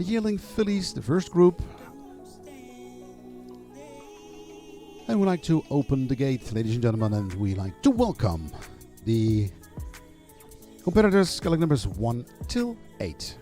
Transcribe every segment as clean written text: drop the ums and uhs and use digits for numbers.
Yearling Fillies, the first group. And we'd like to open the gate, ladies and gentlemen, and we like to welcome the competitors, colleague numbers 1 till 8.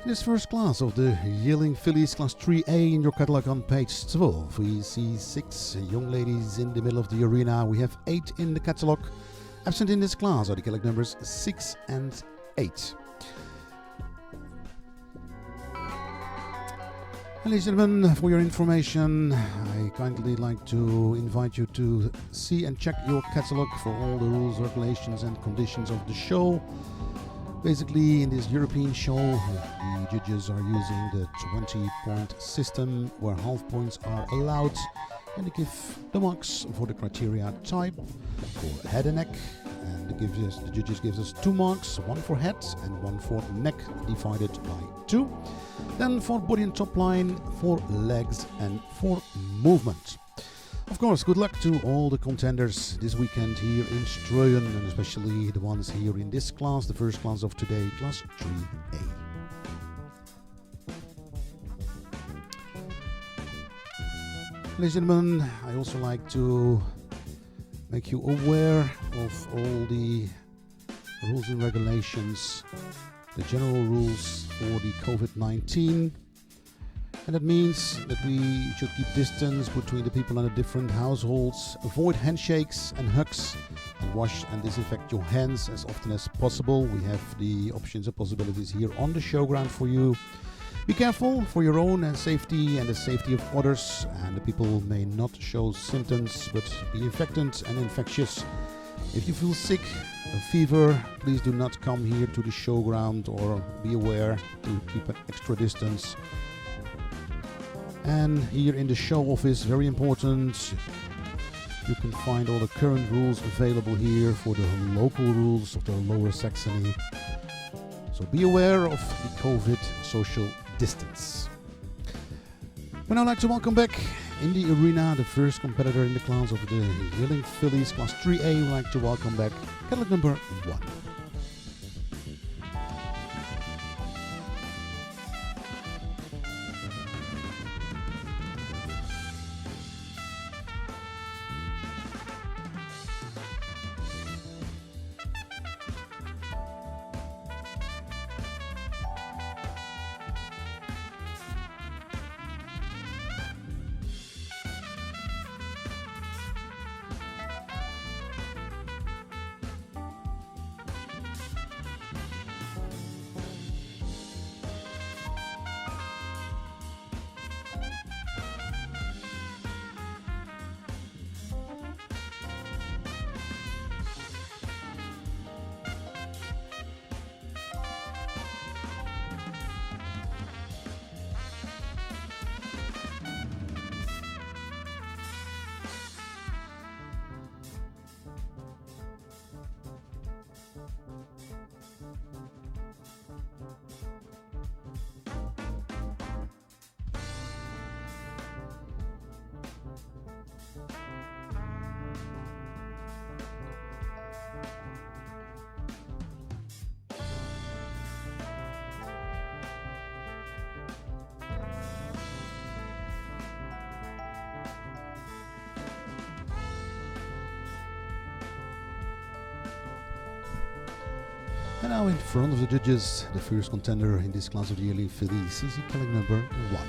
In this first class of the Yearling Fillies, class 3A in your catalog on page 12, we see 6 young ladies in the middle of the arena. We have 8 in the catalog. Absent in this class are the catalog numbers 6 and 8. Ladies and gentlemen, for your information, I kindly like to invite you to see and check your catalog for all the rules, regulations and conditions of the show. Basically, in this European show, the judges are using the 20-point system where half points are allowed, and they give the marks for the criteria type, for head and neck, and the judges gives us 2 marks, 1 for head and 1 for neck, divided by 2. Then for body and top line, for legs and for movement. Of course, good luck to all the contenders this weekend here in Strohen, and especially the ones here in this class, the first class of today, class 3A. Ladies and gentlemen, I also like to make you aware of all the rules and regulations, the general rules for the COVID-19. And that means that we should keep distance between the people in the different households, avoid handshakes and hugs, and wash and disinfect your hands as often as possible. We have the options and possibilities here on the showground for you. Be careful for your own safety and the safety of others, and the people may not show symptoms but be infected and infectious. If you feel sick, a fever, please do not come here to the showground, or be aware to keep an extra distance. And here in the show office, very important, you can find all the current rules available here for the local rules of the Lower Saxony. So be aware of the COVID social distance. We'd now like to welcome back in the arena the first competitor in the class of the Yearling Fillies Class 3A. We'd like to welcome back Cadillac number 1. And now in front of the judges, the first contender in this class of the Yearling Fillies is Cadillac number 1.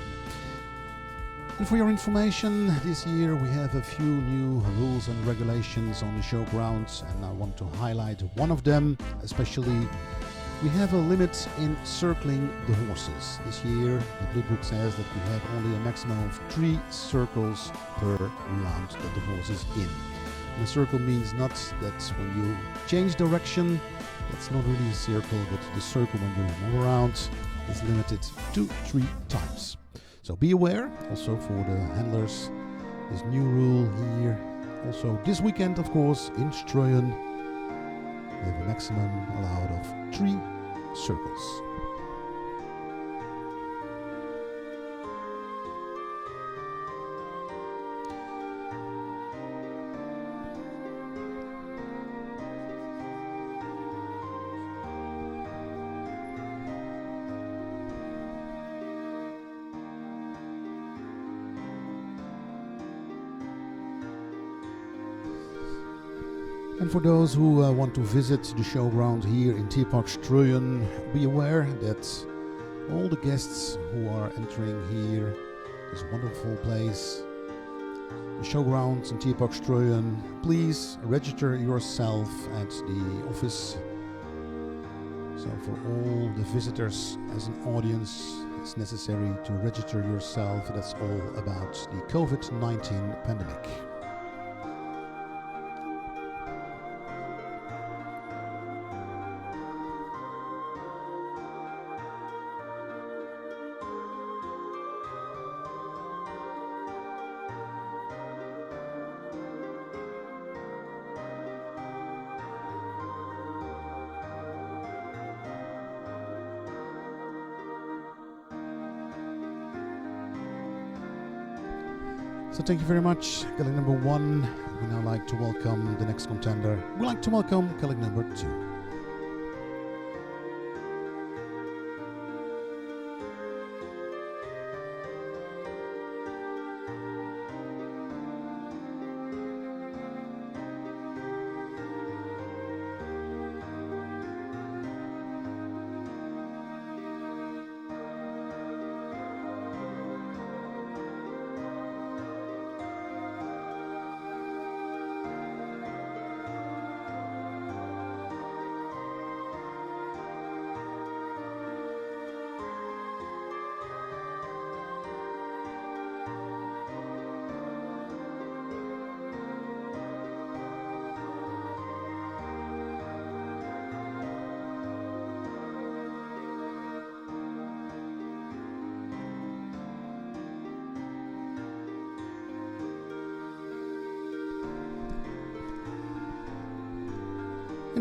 And for your information, this year we have a few new rules and regulations on the showgrounds, and I want to highlight one of them especially. We have a limit in circling the horses. This year the Blue Book says that we have only a maximum of 3 circles per round that the horse is in. And a circle means not that when you change direction, it's not really a circle, but the circle when you move around is limited to 3 times. So be aware, also for the handlers, this new rule here. Also this weekend, of course, in Strohen, we have a maximum allowed of 3 circles. And for those who want to visit the showground here in Tierpark Strohen, be aware that all the guests who are entering here, this wonderful place, the showgrounds in Tierpark Strohen, please register yourself at the office. So for all the visitors as an audience, it's necessary to register yourself. That's all about the COVID-19 pandemic. So thank you very much, Cadillac number 1. We now like to welcome the next contender. We'd like to welcome Cadillac number 2.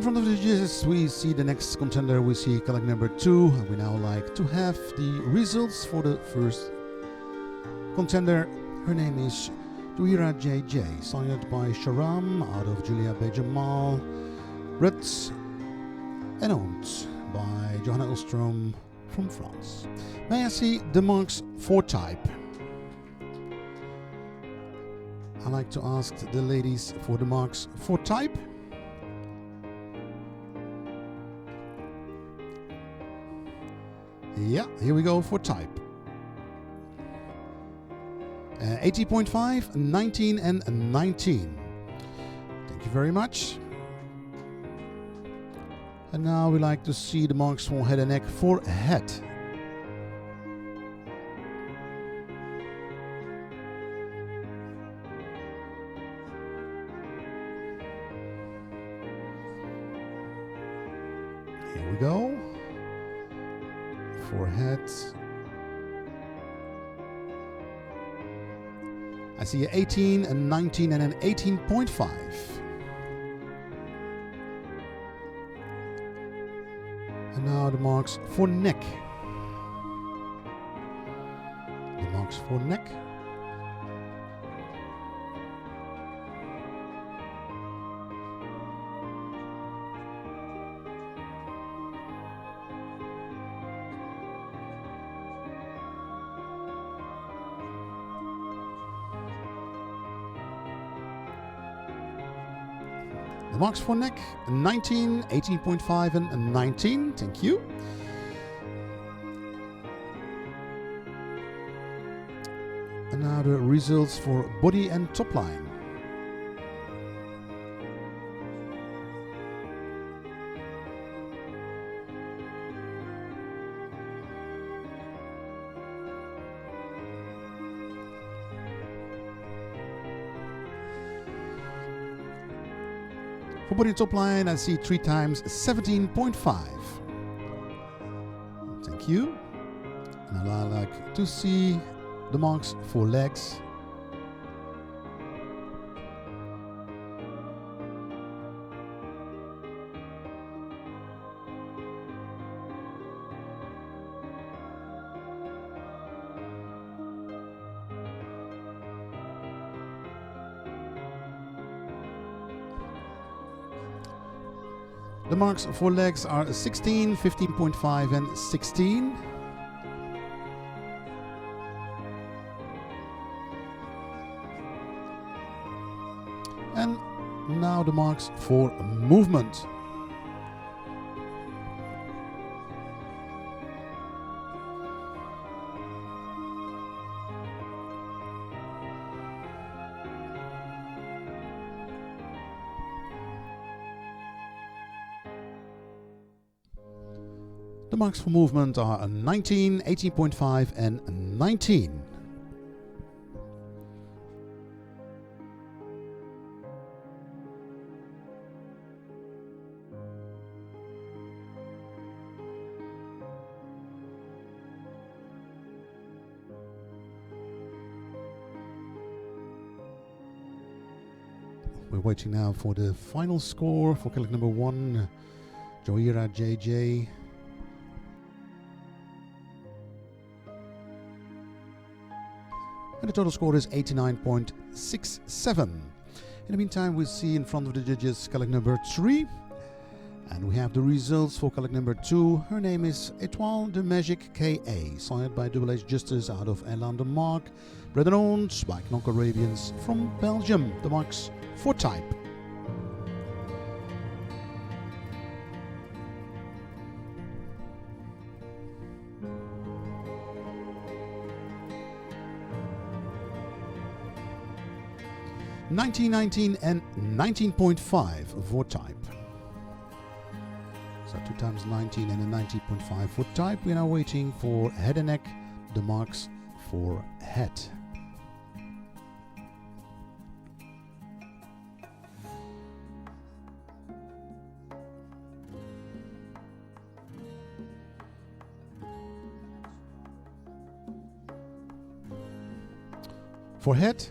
In front of the judges, we see the next contender. We see colleague number 2. We now like to have the results for the first contender. Her name is Tuira JJ, signed by Sharam out of Julia Bejamal, Brett, and owned by Johanna Elstrom from France. May I see the marks for type? I like to ask the ladies for the marks for type. Yeah, here we go for type. 80.5, 19 and 19. Thank you very much. And now we like to see the marks for head and neck for head. Here we go. For head. I see an 18, a 19 and an 18.5. And now the marks for neck. The marks for neck. The marks for neck, 19, 18.5 and 19. Thank you. And now the results for body and top line. For body and top line, I see 3 times 17.5. Thank you. And I like to see the marks for legs. The marks for legs are 16, 15.5 and 16. And now the marks for movement. The marks for movement are 19, 18.5 and 19. We're waiting now for the final score for colleague number 1, Joira JJ. And the total score is 89.67. In the meantime, we see in front of the judges colleague number 3. And we have the results for colleague number 2. Her name is Etoile de Magic K.A., signed by Double H Justice out of Elan de Mark, bred and owned by Knok Arabians from Belgium. The marks for type. (1919) and 19.5 for type. So 2 times 19 and a 19.5 for type. We are now waiting for head and neck, the marks for head. For head,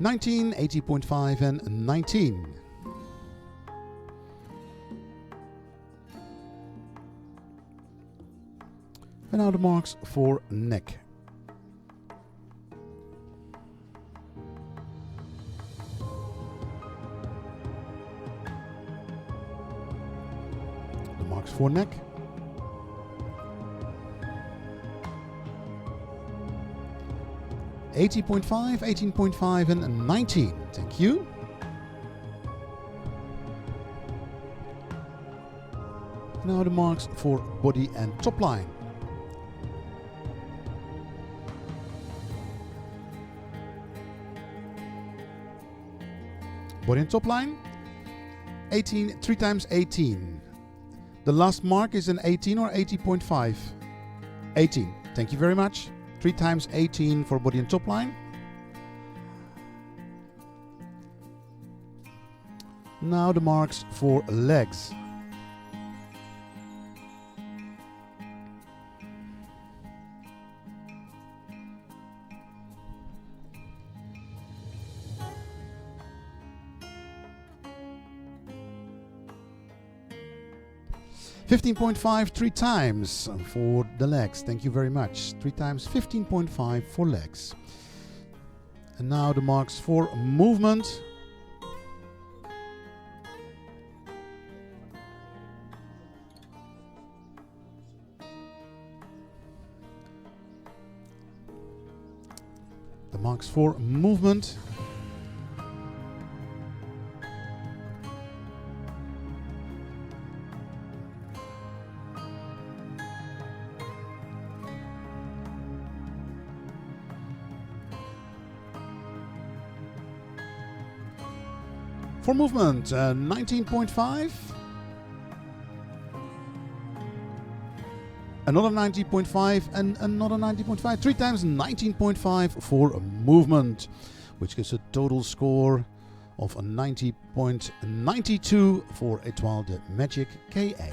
19, 80.5 and 19. And now the marks for neck. The marks for neck. (18.5, 18.5 and 19. Thank you. Now the marks for body and top line. Body and top line, 18, 3 times 18. The last mark is an 18 or 80.5? 18. Thank you very much. 3 times 18 for body and top line. Now the marks for legs. (15.5) 3 times for the legs. Thank you very much. 3 times 15.5 for legs. And now the marks for movement. The marks for movement. For movement, 19.5. Another 19.5 and another 19.5. 3 times 19.5 for movement, which gives a total score of 90.92 for Etoile de Magic KA.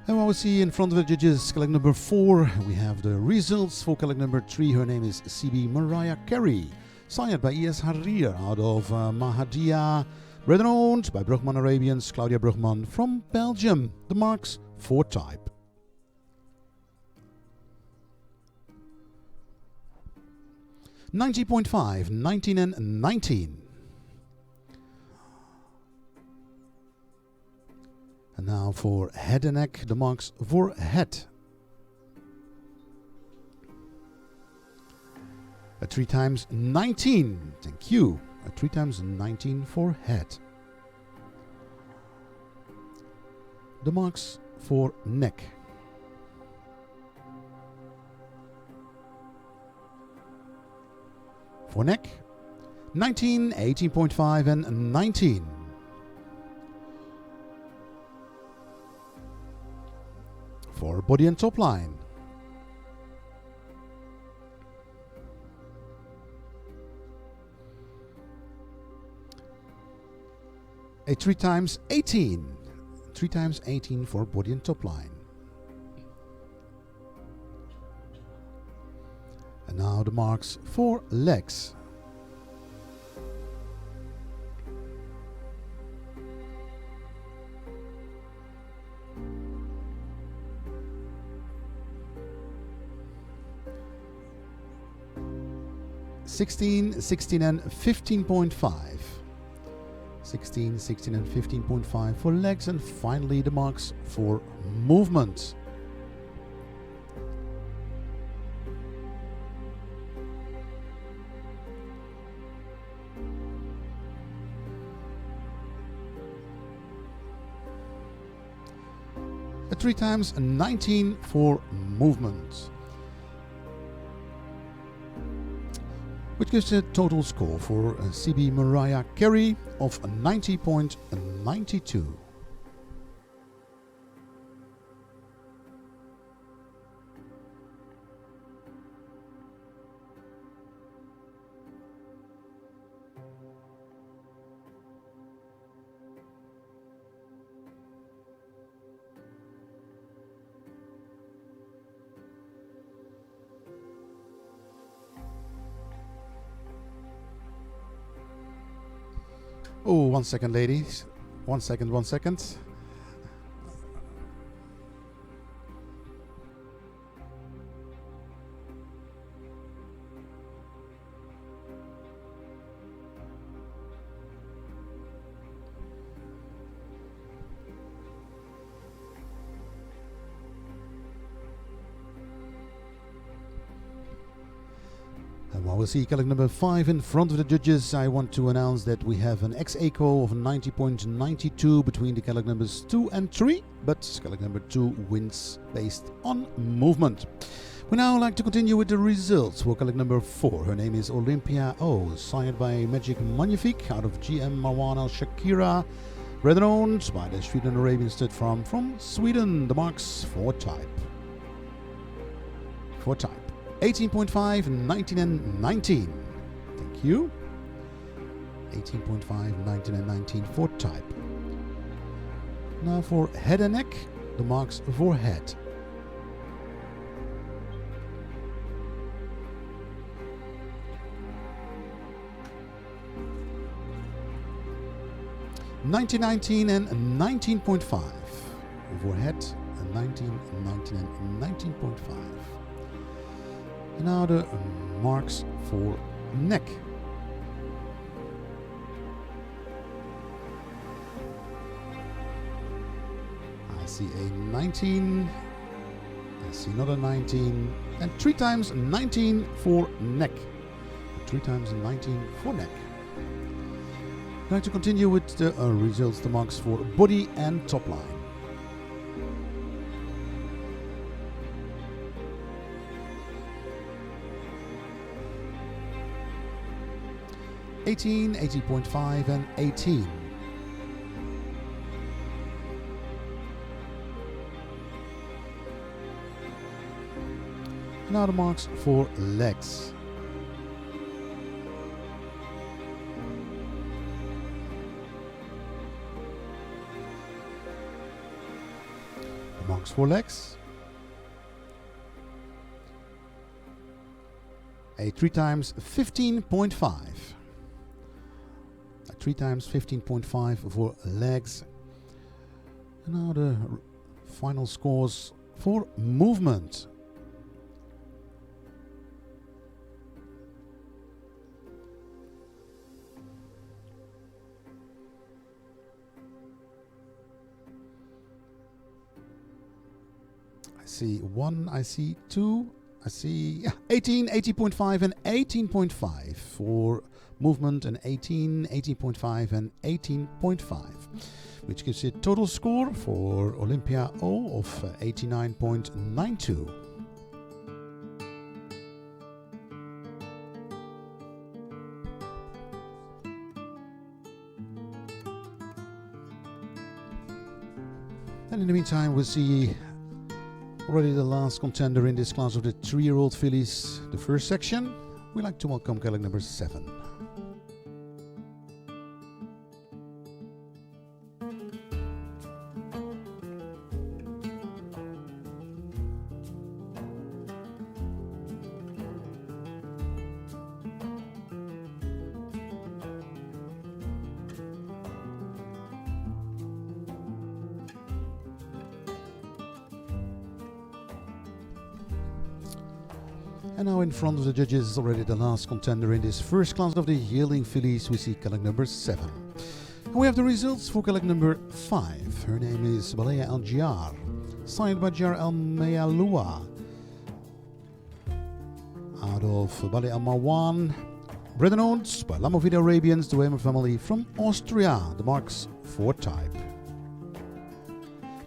And what we see in front of the judges, colleague number 4, we have the results for colleague number 3. Her name is CB Mariah Carey, signed by ES Harrier out of Mahadia, bred and owned by Brugman Arabians, Claudia Brugman from Belgium. The marks for type. (90.5, 19 and 19). And now for head and neck, the marks for head. A 3 times 19, thank you. A 3 times 19 for head. The marks for neck. For neck, 19, 18.5 and 19. For body and top line. A 3 times 18. 3 times 18 for body and top line. And now the marks for legs. (16, 16 and 15.5). 16, 16 and 15.5 for legs, and finally the marks for movement. A 3 times 19 for movement, which gives a total score for CB Mariah Carey of 90.92. Oh, 1 second, ladies. 1 second, 1 second. And while we see colleague number 5 in front of the judges, I want to announce that we have an ex-aequo of 90.92 between the colleague numbers 2 and 3, but colleague number 2 wins based on movement. We now like to continue with the results for colleague number 4. Her name is Olympia O, signed by Magic Magnifique out of GM Marwan Al Shakira, bred and owned by the Sweden Arabian Stud Farm from Sweden. The marks for type. 18.5, 19 and 19. Thank you. 18.5, 19 and 19 for type. Now for head and neck, the marks for head. (1919) and 19.5 for head, and 19, 19 and 19.5. And now the marks for neck. I see a 19, I see another 19, and 3 times 19 for neck. 3 times 19 for neck. I'd like to continue with the results, the marks for body and top line. 18, 18.5 and 18. Now the marks for legs. The marks for legs. A 3 times 15.5. 3 times 15.5 for legs. And now the final scores for movement. I see 1, I see 2, I see 18, 18.5 and 18.5 for movement, and 18, 18.5 and 18.5, which gives you a total score for Olympia O of 89.92. And in the meantime, we'll see already the last contender in this class of the 3-year-old fillies, the first section. We'd like to welcome colleague number 7. And now in front of the judges, already the last contender in this first class of the yearling fillies, we see colleague number 7. And we have the results for colleague number 5. Her name is Balea Al Jar, signed by Jar Al Mayalua, out of Balea Al Marwan, bred and owned by Lamovida Arabians, the Wemer family from Austria. The marks for type.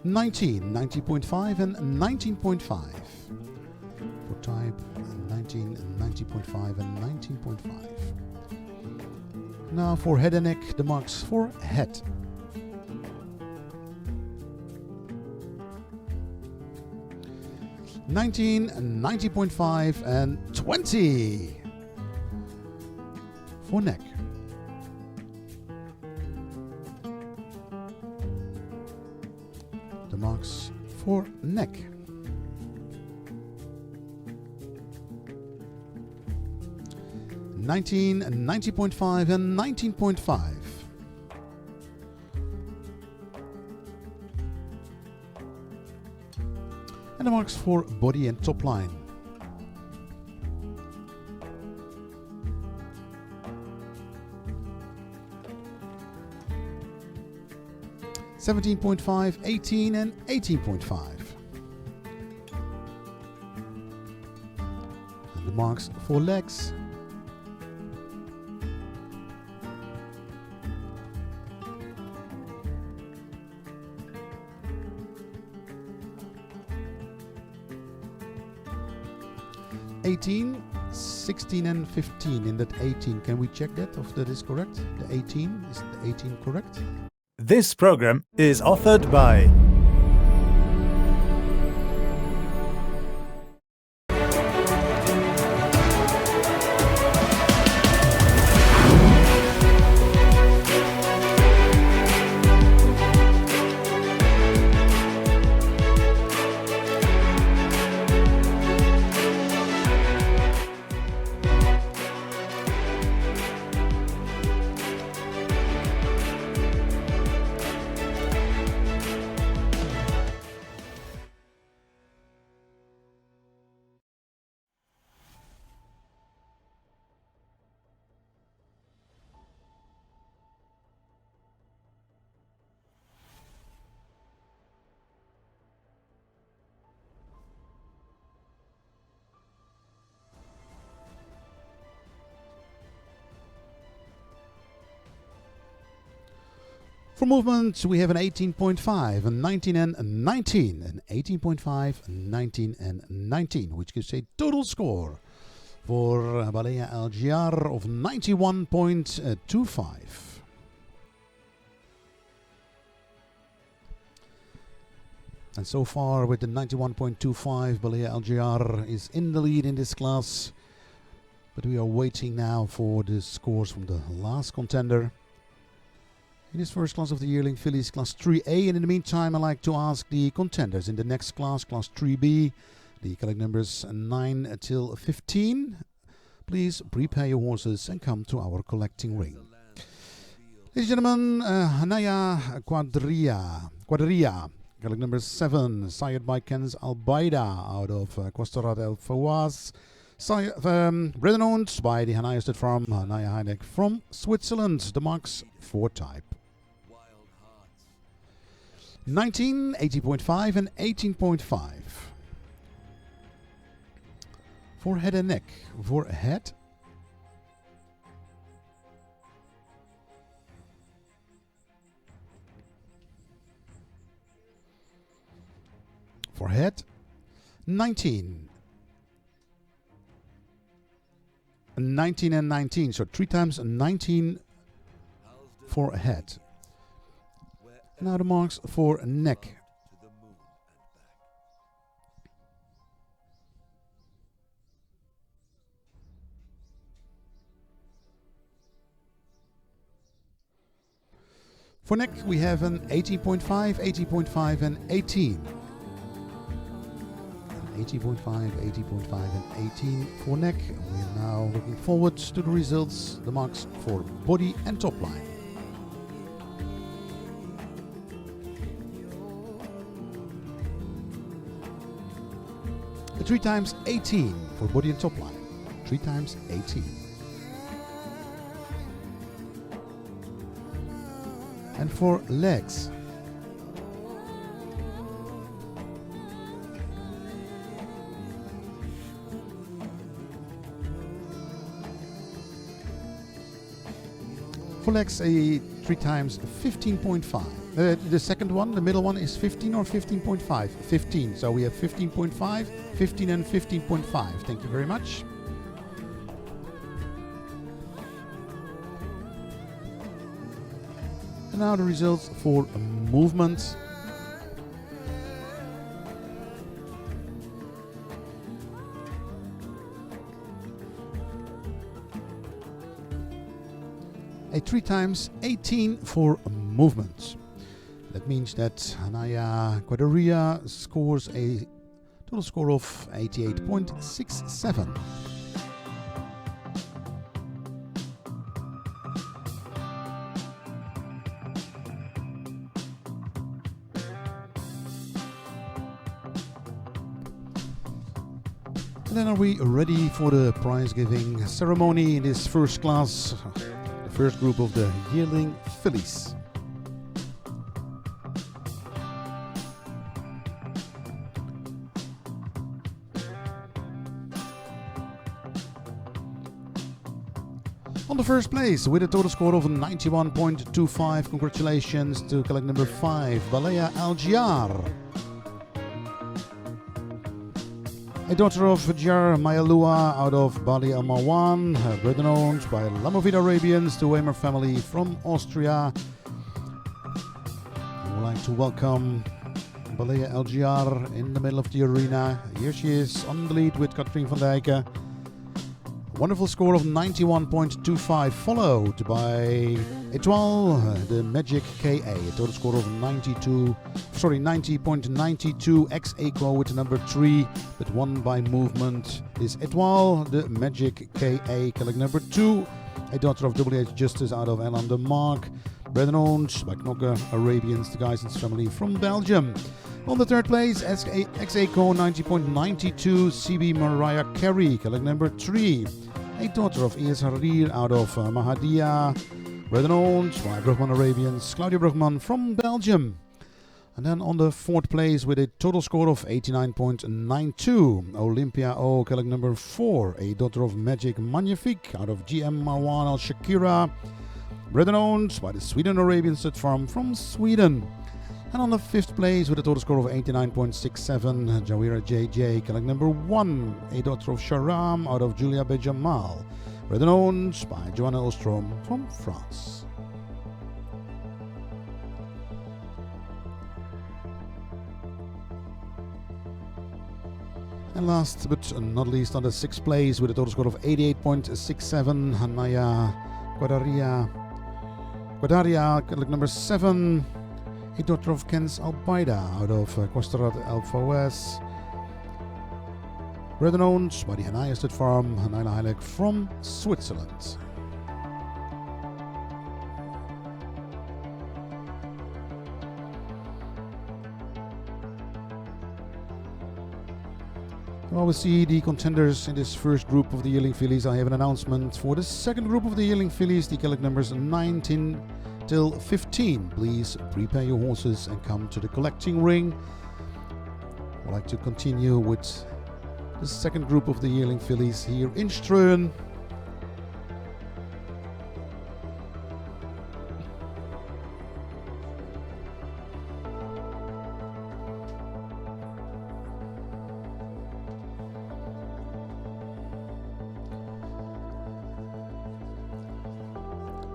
19, 19.5 and 19.5 for type. 19, 90.5 and 19.5. Now for head and neck, the marks for head. (19, 90.5 and 20 for neck. The marks for neck. 19, 90.5 and 19.5. the marks for body and top line. (17.5), 18 and 18.5. And the marks for legs. (18), 16 and 15. In that 18, can we check that if that is correct? The 18, is the 18 correct? This program is offered by For movement, we have an 18.5, a 19 and a 19, an 18.5, 19 and 19, which gives a total score for Balea Algiar of 91.25. And so far with the 91.25, Balea Algiar is in the lead in this class. But we are waiting now for the scores from the last contender. In this first class of the yearling fillies, class 3A, and in the meantime I'd like to ask the contenders in the next class, class 3B, the collect numbers 9 till 15. Please prepare your horses and come to our collecting ring. Ladies and gentlemen, Hanaya Quadria, collect number 7, sired by Kens Albaida out of Costa del Fawaz. Bred owned by the Hanaya stud farm Hanaya Heineck from Switzerland. The marks for type 19, 18.5 and 18.5. For head and neck. For head, for head, 19. 19 and 19, so 3 times 19 for head. Now the marks for neck. For neck we have an 18.5, 18.5 and 18. 18.5, 18.5 and 18 for neck. We are now looking forward to the results, the marks for body and top line. A 3 times 18 for body and top line. 3 times 18. And for legs. For legs, a 3 times 15.5. The second one, the middle one, is 15 or 15.5? 15. So we have 15.5, 15 and 15.5. Thank you very much. And now the results for movement. A 3 times 18 for movement. That means that Hanaya Quadria scores a total score of 88.67. And then are we ready for the prize giving ceremony in this first class, the first group of the yearling fillies. On the first place, with a total score of 91.25, congratulations to collect number 5, Balea Algiar. A daughter of Jar Mayalua out of Bali Al Marwan, bred and owned by Lamovida Arabians to Weimer family from Austria. I would like to welcome Balea Algiar in the middle of the arena. Here she is on the lead with Katrien van Dijken. Wonderful score of 91.25, followed by Etoile, the Magic KA, a total score of 90.92. Ex Equo with the number 3, but won by movement is Etoile, the Magic KA, collect number 2, a daughter of WH Justice out of Elan de Mark, bred and owned by Knokke Arabians, the Geisens family from Belgium. On the third place, Ex Equo 90.92, CB Mariah Carey, collect number 3. A daughter of Ias Harir out of Mahadia, bred and owned by Brugman Arabians, Claudia Brugman from Belgium. And then on the fourth place with a total score of 89.92, Olympia O, collect number 4, a daughter of Magic Magnifique out of GM Marwan Al Shakira, bred and owned by the Sweden Arabian Stud Farm from Sweden. And on the fifth place with a total score of 89.67, Jawira JJ, collect number 1, a daughter of Sharam out of Julia Bejamal, bred and owned by Joanna Ostrom from France. And last but not least, on the sixth place with a total score of 88.67, Hanaya Guadaria, collect number 7, a daughter of Kens Albaida out of Costarat El Fawes, bred and owned by the Hanaya Stud Farm, Hanayla Heilig from Switzerland. Well, we see the contenders in this first group of the yearling fillies. I have an announcement for the second group of the yearling fillies, the collect numbers 19 till 15. Please prepare your horses and come to the collecting ring. I'd like to continue with the second group of the yearling fillies here in Strohen.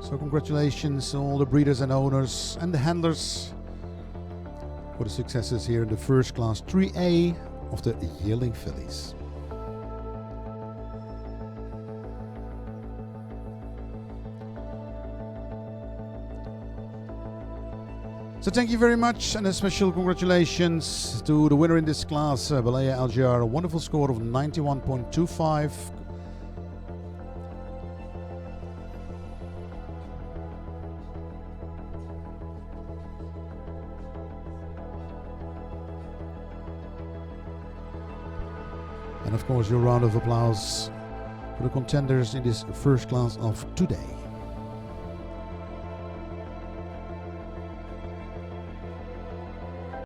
So congratulations to all the breeders and owners and the handlers for the successes here in the first class 3A of the yearling fillies. So thank you very much, and a special congratulations to the winner in this class, Balea Algiar, a wonderful score of 91.25. And of course, your round of applause for the contenders in this first class of today.